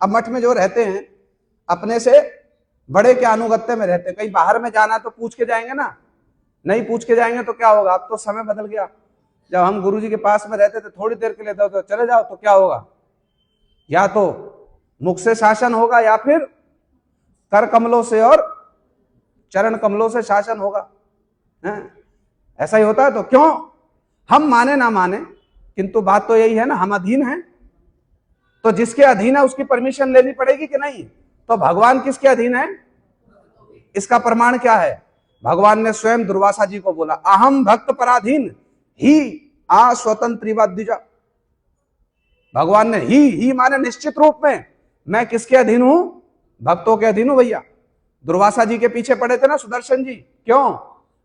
अब मठ में जो रहते हैं अपने से बड़े के अनुगत्य में रहते हैं, कहीं बाहर में जाना तो पूछ के जाएंगे ना, नहीं पूछ के जाएंगे तो क्या होगा? अब तो समय बदल गया। जब हम गुरुजी के पास में रहते थे थोड़ी देर के लिए तो चले जाओ तो क्या होगा? या तो मुख से शासन होगा या फिर कर कमलों से और चरण कमलों से शासन होगा। ऐसा ही होता है। तो क्यों? हम माने ना माने, किंतु बात तो यही है ना, हम अधीन हैं। तो जिसके अधीन है उसकी परमिशन लेनी पड़ेगी कि नहीं? तो भगवान किसके अधीन है? इसका प्रमाण क्या है? भगवान ने स्वयं दुर्वासा जी को बोला, अहम भक्त पराधीन ही आ स्वतंत्र द्विजा। भगवान ने ही माने निश्चित रूप में, मैं किसके अधीन हूं? भक्तों के अधीन हूं भैया। दुर्वासा जी के पीछे पड़े थे ना सुदर्शन जी, क्यों?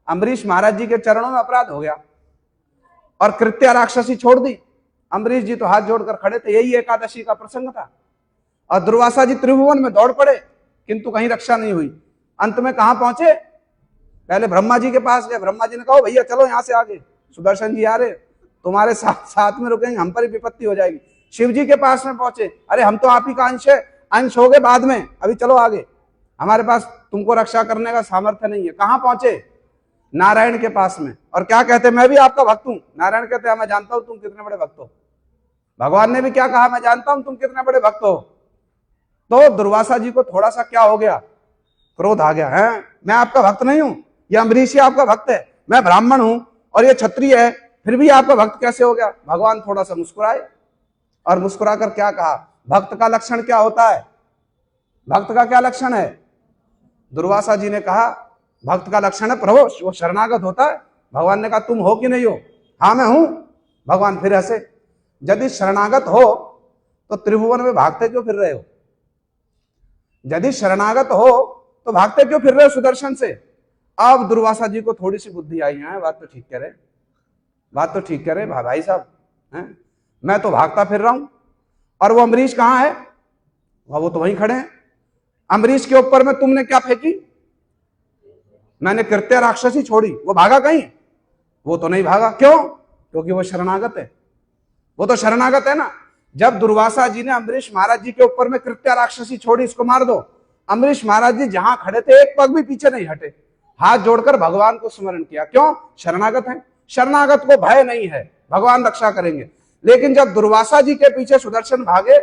अम्बरीश महाराज जी के चरणों में अपराध हो गया और कृत्या राक्षसी छोड़ दी। अम्बरीश जी तो हाथ जोड़कर खड़े थे, यही एकादशी का प्रसंग था। और दुर्वासा जी त्रिभुवन में दौड़ पड़े, किंतु कहीं रक्षा नहीं हुई। अंत में कहां पहुंचे? पहले ब्रह्मा जी के पास गए। ब्रह्मा जी ने कहा, भैया चलो यहां से आगे, सुदर्शन जी आ रहे, तुम्हारे साथ में रुकेंगे, हम पर ही विपत्ति हो जाएगी। शिव जी के पास में पहुंचे, अरे हम तो आप ही का अंश हो गए बाद में, अभी चलो आगे, हमारे पास तुमको रक्षा करने का सामर्थ्य नहीं है। कहां पहुंचे? नारायण के पास में। और क्या कहते? मैं भी आपका भक्त हूं। नारायण कहते हैं, मैं जानता हूं तुम कितने बड़े भक्त हो। भगवान ने भी क्या कहा? मैं जानता हूं तुम कितने बड़े भक्त हो। तो दुर्वासा जी को थोड़ा सा क्या हो गया? क्रोध आ गया है, मैं आपका भक्त नहीं हूं, ये अम्बरीश आपका भक्त है, मैं ब्राह्मण हूं और ये क्षत्रिय है, फिर भी आपका भक्त कैसे हो गया? भगवान थोड़ा सा मुस्कुराए और मुस्कुराकर क्या कहा? भक्त का लक्षण क्या होता है? भक्त का क्या लक्षण है? दुर्वासा जी ने कहा, भक्त का लक्षण है प्रभु वो शरणागत होता है। भगवान ने कहा, तुम हो कि नहीं हो? हाँ मैं हूं। भगवान फिर हंसे, यदि शरणागत हो तो त्रिभुवन में भागते क्यों फिर रहे हो? यदि शरणागत हो तो भागते क्यों फिर रहे हो सुदर्शन से? अब दुर्वासा जी को थोड़ी सी बुद्धि आई है, बात तो ठीक कह रहे, बात तो ठीक कह रहे भाई साहब, मैं तो भागता फिर रहा हूं और वो अम्बरीश कहां है? वो तो वहीं खड़े हैं। अम्बरीश के ऊपर में तुमने क्या फेंकी? मैंने कृत्या राक्षसी छोड़ी, वो भागा कहीं? वो तो नहीं भागा। क्यों? क्योंकि वो शरणागत है। वो तो शरणागत है ना। जब दुर्वासा जी ने अम्बरीश महाराज जी के ऊपर में कृत्या राक्षसी छोड़ी, इसको मार दो, अम्बरीश महाराज जी जहां खड़े थे एक पग भी पीछे नहीं हटे, हाथ जोड़कर भगवान को स्मरण किया। क्यों? शरणागत है। शरणागत को भय नहीं है, भगवान रक्षा करेंगे। लेकिन जब दुर्वासा जी के पीछे सुदर्शन भागे,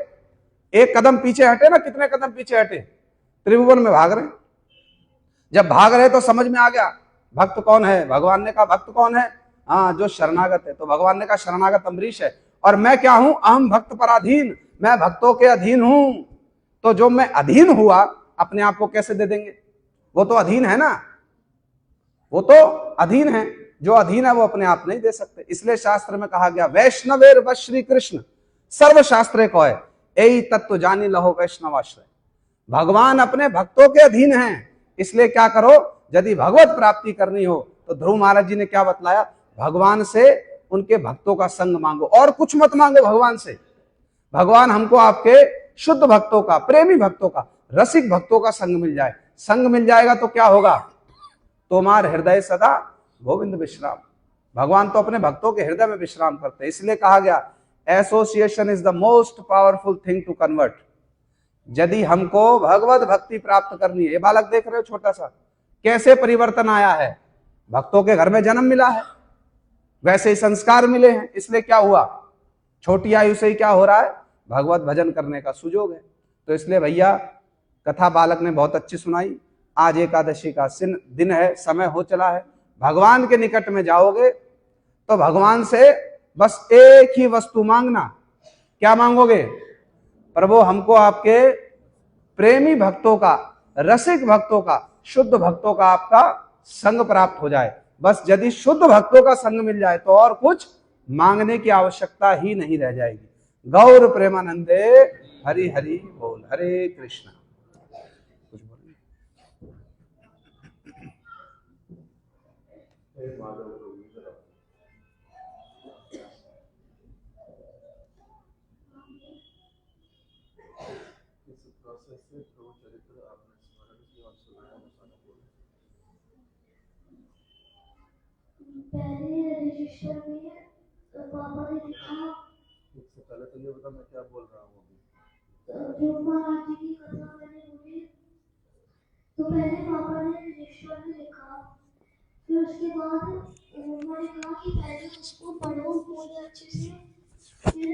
एक कदम पीछे हटे ना, कितने कदम पीछे हटे? त्रिभुवन में भाग रहे। जब भाग रहे तो समझ में आ गया भक्त कौन है। भगवान ने कहा, भक्त कौन है? हाँ, जो शरणागत है। तो भगवान ने कहा, शरणागत अम्बरीश है। और मैं क्या हूं? अहम भक्त पराधीन, मैं भक्तों के अधीन हूं। तो जो मैं अधीन हुआ, अपने आप को कैसे दे देंगे? वो तो अधीन है ना, वो तो अधीन है। जो अधीन है वो अपने आप नहीं दे सकते। इसलिए शास्त्र में कहा गया, वैष्णवेर व श्री कृष्ण सर्व शास्त्रे को है, यही तत्व जानी लहो वैष्णवाश्रय। भगवान अपने भक्तों के अधीन हैं। इसलिए क्या करो? यदि भगवत प्राप्ति करनी हो तो ध्रुव महाराज जी ने क्या बतलाया? भगवान से उनके भक्तों का संग मांगो, और कुछ मत मांगो भगवान से। भगवान हमको आपके शुद्ध भक्तों का, प्रेमी भक्तों का, रसिक भक्तों का संग मिल जाए। संग मिल जाएगा तो क्या होगा? तोमार हृदय सदा गोविंद विश्राम। भगवान तो अपने भक्तों के हृदय में विश्राम करते हैं। इसलिए कहा गया, association is the most powerful thing to convert. यदि हमको भगवत भक्ति प्राप्त करनी है, ये बालक देख रहे हो छोटा सा, कैसे परिवर्तन आया है? भक्तों के घर में जन्म मिला है, वैसे ही संस्कार मिले हैं। इसलिए क्या हुआ? छोटी आयु से ही क्या हो रहा है? भगवत भजन करने का सुजोग है। तो इसलिए भैया, कथा बालक ने बहुत अच्छी सुनाई। आज एकादशी का दिन है, समय हो चला है। भगवान के निकट में जाओगे तो भगवान से बस एक ही वस्तु मांगना। क्या मांगोगे? प्रभु हमको आपके प्रेमी भक्तों का, रसिक भक्तों का, शुद्ध भक्तों का आपका संग प्राप्त हो जाए। बस यदि शुद्ध भक्तों का संग मिल जाए तो और कुछ मांगने की आवश्यकता ही नहीं रह जाएगी। गौर प्रेमानंदे हरि हरि बोल। हरे कृष्ण। कुछ बोलिए। प्रोसेस से ध्रुव चरित्र आपने स्मरण किया और सुनाया बताना बोले। पहले रजिस्टर में पापा ने लिखा, इससे पहले तो ये बता मैं क्या बोल रहा हूँ अभी। ध्रुव महाराज जी की कथा मैंने बोली, तो पहले पापा ने रजिस्टर में लिखा, फिर उसके बाद उन्होंने कहा कि पहले उसको पढ़ो पूरे अच्छे से, फिर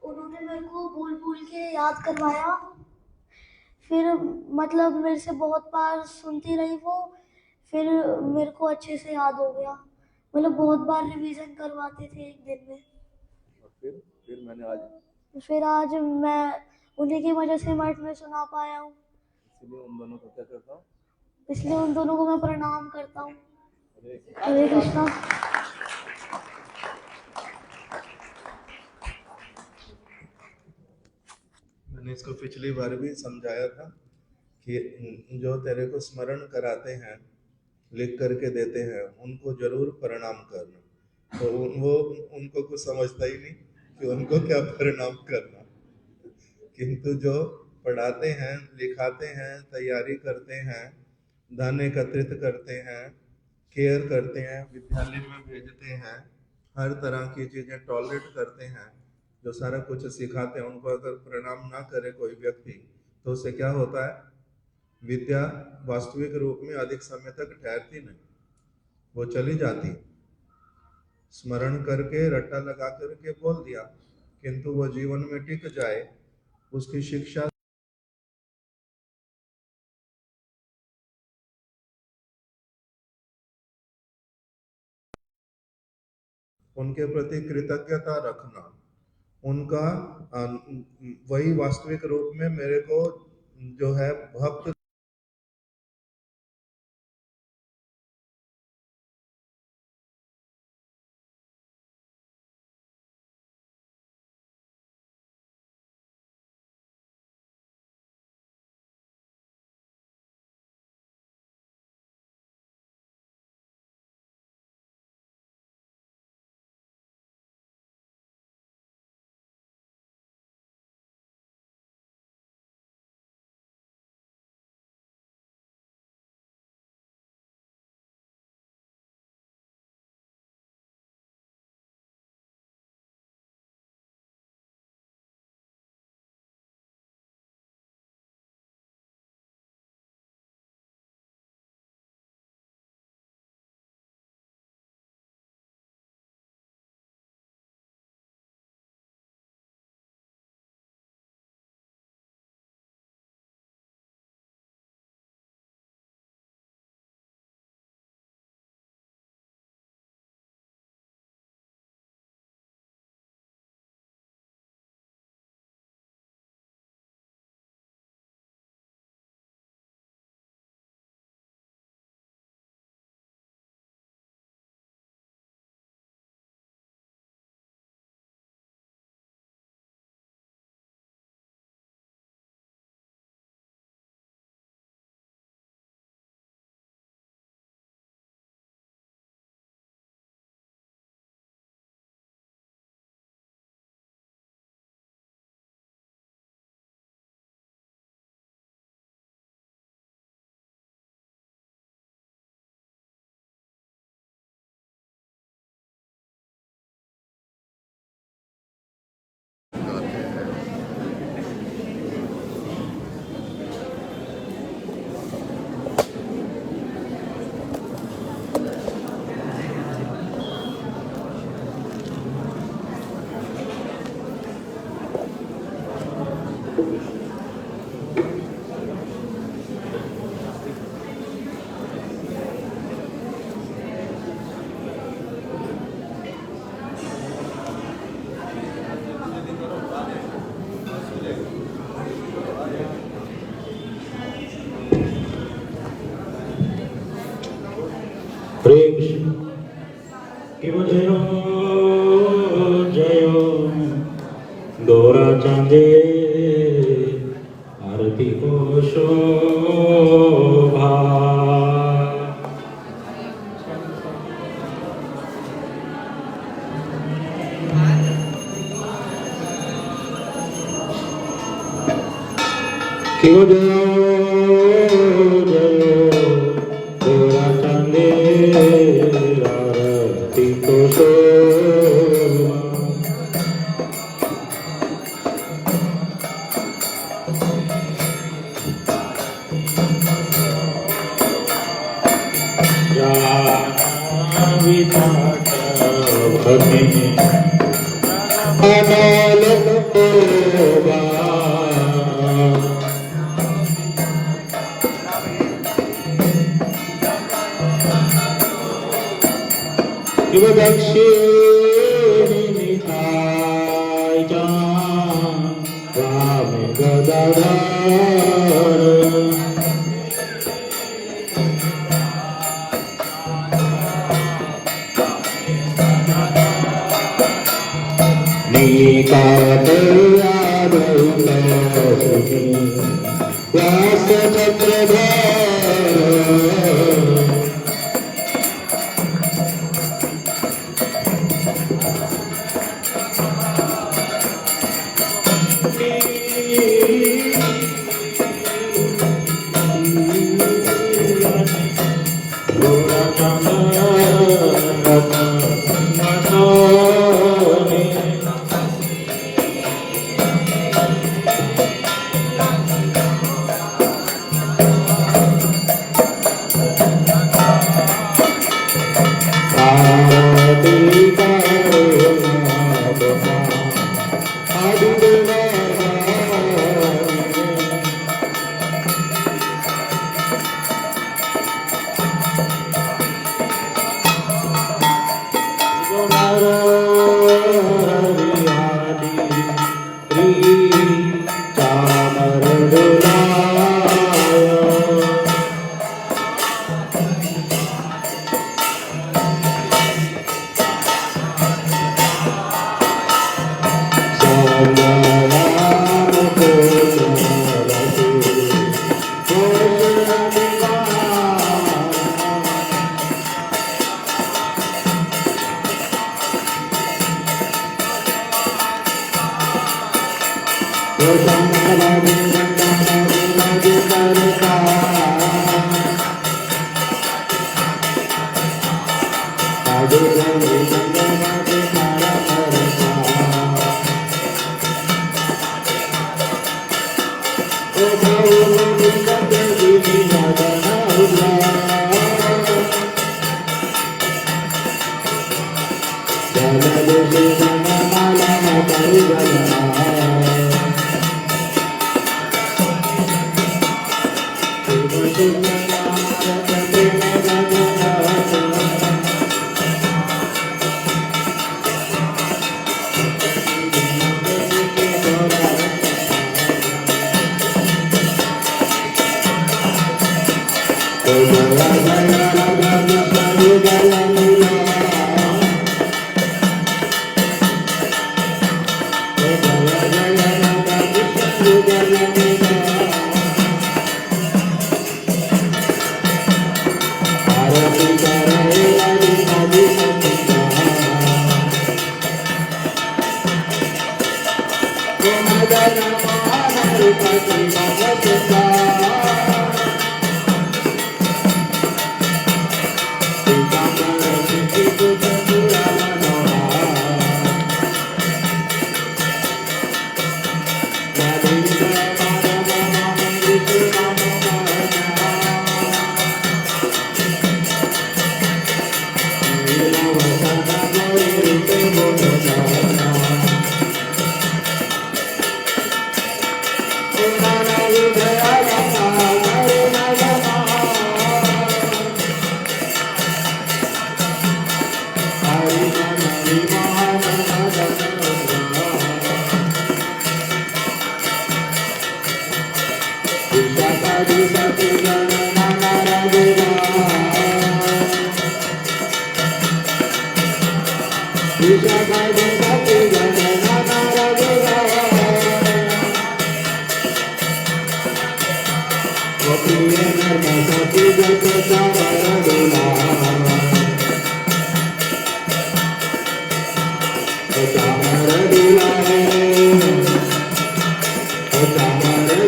उन्होंने मेरे को बोल बोल के याद करवाया, फिर मतलब मेरे से बहुत बार सुनती रही वो, फिर मेरे को अच्छे से याद हो गया, मतलब बहुत बार रिवीजन करवाते थे एक दिन में। और फिर मैंने आज फिर आज मैं उन्हीं की वजह से मठ में सुना पाया हूँ, इसलिए उन दोनों को क्या करता हूँ, इसलिए उन दोनों को मैं प्रणाम करता हूँ। हरे हरे कृष्णा। मैंने इसको पिछली बार भी समझाया था कि जो तेरे को स्मरण कराते हैं, लिख करके देते हैं, उनको जरूर प्रणाम करना। तो वो उनको कुछ समझता ही नहीं कि उनको क्या प्रणाम करना, किंतु जो पढ़ाते हैं, लिखाते हैं, तैयारी करते हैं, धन एकत्रित करते हैं, केयर करते हैं, विद्यालय में भेजते हैं, हर तरह की चीजें टॉलरेट करते हैं, जो सारा कुछ सिखाते हैं, उनको अगर प्रणाम ना करे कोई व्यक्ति तो उससे क्या होता है, विद्या वास्तविक रूप में अधिक समय तक ठहरती नहीं, वो चली जाती। स्मरण करके रट्टा लगा करके बोल दिया, किंतु वो जीवन में टिक जाए, उसकी शिक्षा उनके प्रति कृतज्ञता रखना, उनका वही वास्तविक रूप में मेरे को जो है भक्त हरे कृष्ण किम जयो जयो गौरा चांदे आरती को शोभा। कि वो जयो जयो गोरा चंदेरा रति को शोभा। विधात भक्ति अनल शोभा। शिव दक्षिणी निताय राम गदाधर। व्यास चक्रधर।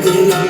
Dula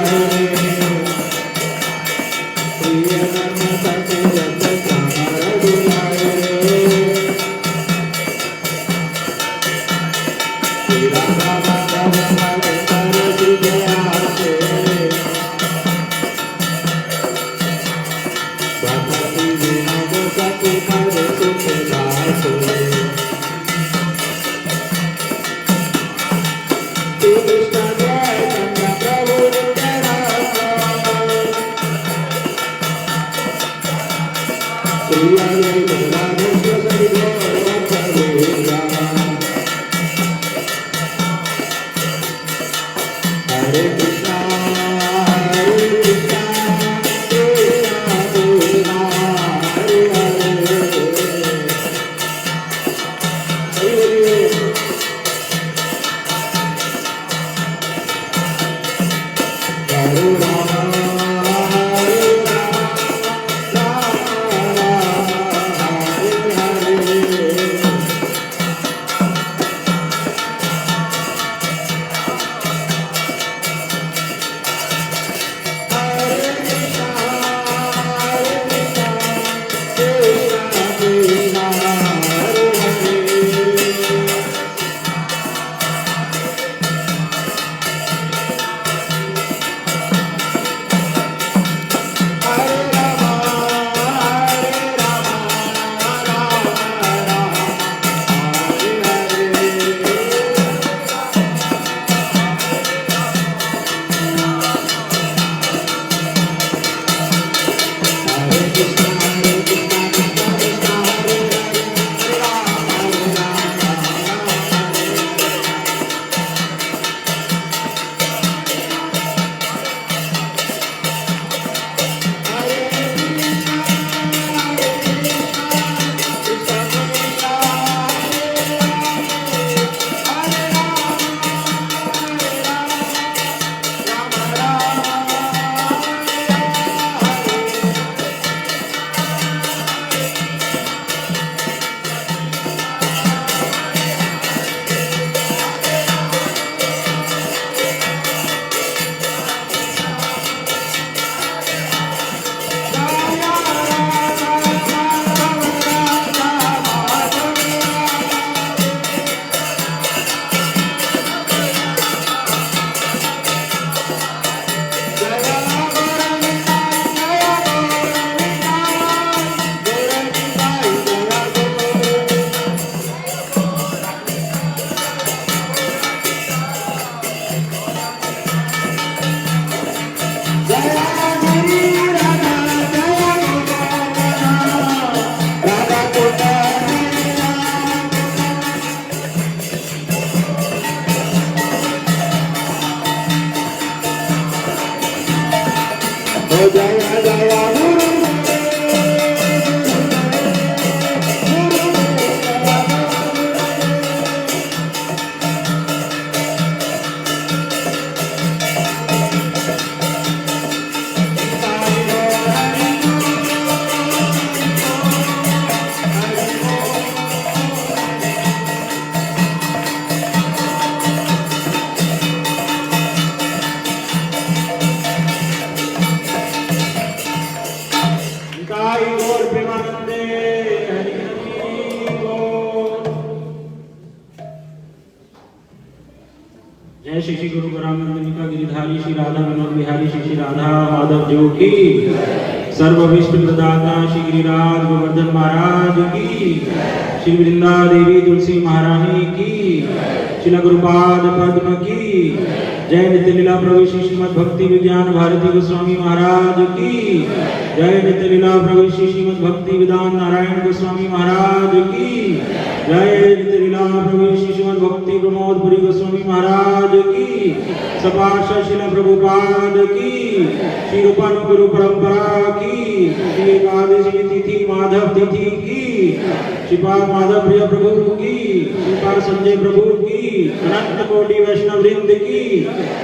जय श्री श्री गुरु ग्रामनिका गिरिधारी श्री राधा विनोद बिहारी श्री श्री राधा माधव जो की सर्व विष्णु प्रदाता श्री गिरिराज गोवर्धन महाराज की श्री वृंदा देवी तुलसी महारानी की श्री गुरुपाद पद्म की जय नित्य लीला प्रभु श्री श्रीमद भक्ति विज्ञान भारती गोस्वामी महाराज की जय नित्य लीला प्रभु श्री श्रीमद भक्ति विधान नारायण गोस्वामी महाराज की जय नित्य लीला प्रभु श्री श्रीमद भक्ति प्रमोद पुरी गोस्वामी महाराज की सपार्षद शिला प्रभुपाद की श्री रूपानुगुरु परंपरा की श्री एकादशी तिथि माधव तिथि की श्रीपाद माधव प्रिय प्रभु की श्रीपाद संजय प्रभु की अनंत कोटि वैष्णव वृंद की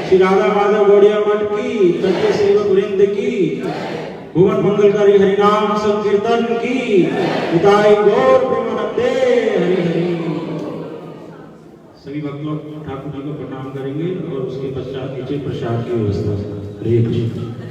श्री राधा माधव गौड़िया मठ की सत्य सेवक वृंद की भुवन मंगलकारी हरिनाम संकीर्तन की हिताई गौर प्रेमानंदे हरि हरि। सभी भक्त लोग ठाकुर जी को प्रणाम करेंगे और उसके पश्चात नीचे प्रसाद की व्यवस्था। हरे कृष्ण।